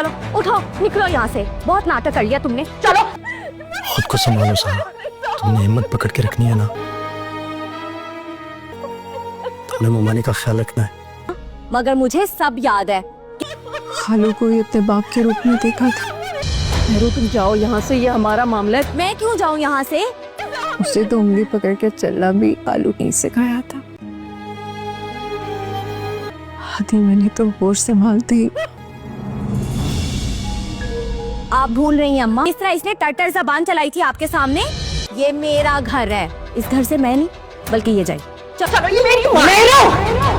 चलो उठो, निकलो यहाँ से। बहुत नाटक कर लिया तुमने, चलो। खुद को संभालो सारा, तुमने हिम्मत पकड़ के रखनी है ना। तुमने मुमानी का ख्याल रखना है। मगर मुझे सब याद है। खालू को ये अपने बाप के रूप में देखा था। मेहरू तुम जाओ यहाँ से, ये हमारा मामला है। मैं क्यों जाऊँ यहाँ से? उसे तो उंगली पकड़ के चलना भी खालू ने सिखाया था। हाथी मैंने तो होश संभालते ही। आप भूल रही हैं अम्मा, इस तरह इसने टटर ज़बान चलाई थी आपके सामने। ये मेरा घर है, इस घर से मैं नहीं बल्कि ये जाए। चलो, ये मेरी माँ है।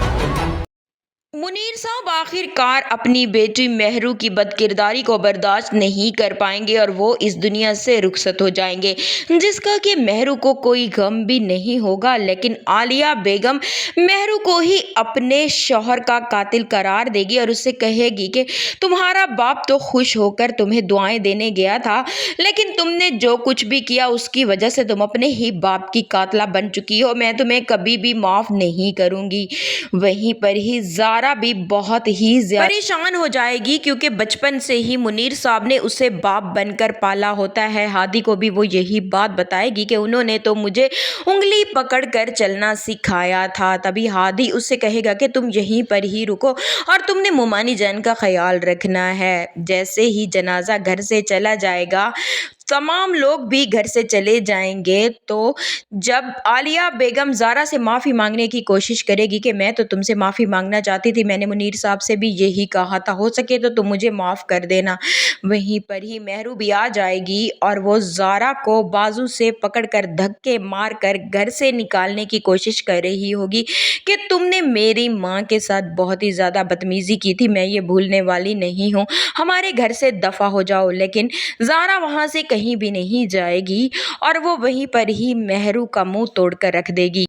मुनीर साहब आखिरकार अपनी बेटी मेहरू की बदकिरदारी को बर्दाश्त नहीं कर पाएंगे और वो इस दुनिया से रुखसत हो जाएंगे, जिसका कि मेहरू को कोई गम भी नहीं होगा। लेकिन आलिया बेगम मेहरू को ही अपने शौहर का कातिल करार देगी और उससे कहेगी कि तुम्हारा बाप तो खुश होकर तुम्हें दुआएं देने गया था, लेकिन तुमने जो कुछ भी किया उसकी वजह से तुम अपने ही बाप की कातला बन चुकी हो। मैं तुम्हें कभी भी माफ़ नहीं करूँगी। वहीं पर ही ज़ारा भी बहुत ही ज्यादा परेशान हो जाएगी, क्योंकि बचपन से ही मुनीर साहब ने उसे बाप बनकर पाला होता है। हादी को भी वो यही बात बताएगी कि उन्होंने तो मुझे उंगली पकड़कर चलना सिखाया था। तभी हादी उससे कहेगा कि तुम यहीं पर ही रुको और तुमने मुमानी जान का ख्याल रखना है। जैसे ही जनाजा घर से चला जाएगा, तमाम लोग भी घर से चले जाएंगे, तो जब आलिया बेगम ज़ारा से माफ़ी मांगने की कोशिश करेगी कि मैं तो तुमसे माफ़ी मांगना चाहती थी, मैंने मुनीर साहब से भी यही कहा था, हो सके तो तुम मुझे माफ़ कर देना। वहीं पर ही मेहरू भी आ जाएगी और वो ज़ारा को बाजू से पकड़कर धक्के मार कर घर से निकालने की कोशिश कर रही होगी कि तुमने मेरी माँ के साथ बहुत ही ज़्यादा बदतमीज़ी की थी, मैं ये भूलने वाली नहीं हूँ, हमारे घर से दफ़ा हो जाओ। लेकिन ज़ारा वहाँ से कहीं भी नहीं जाएगी और वो वहीं पर ही मेहरू का मुंह तोड़ कर रख देगी।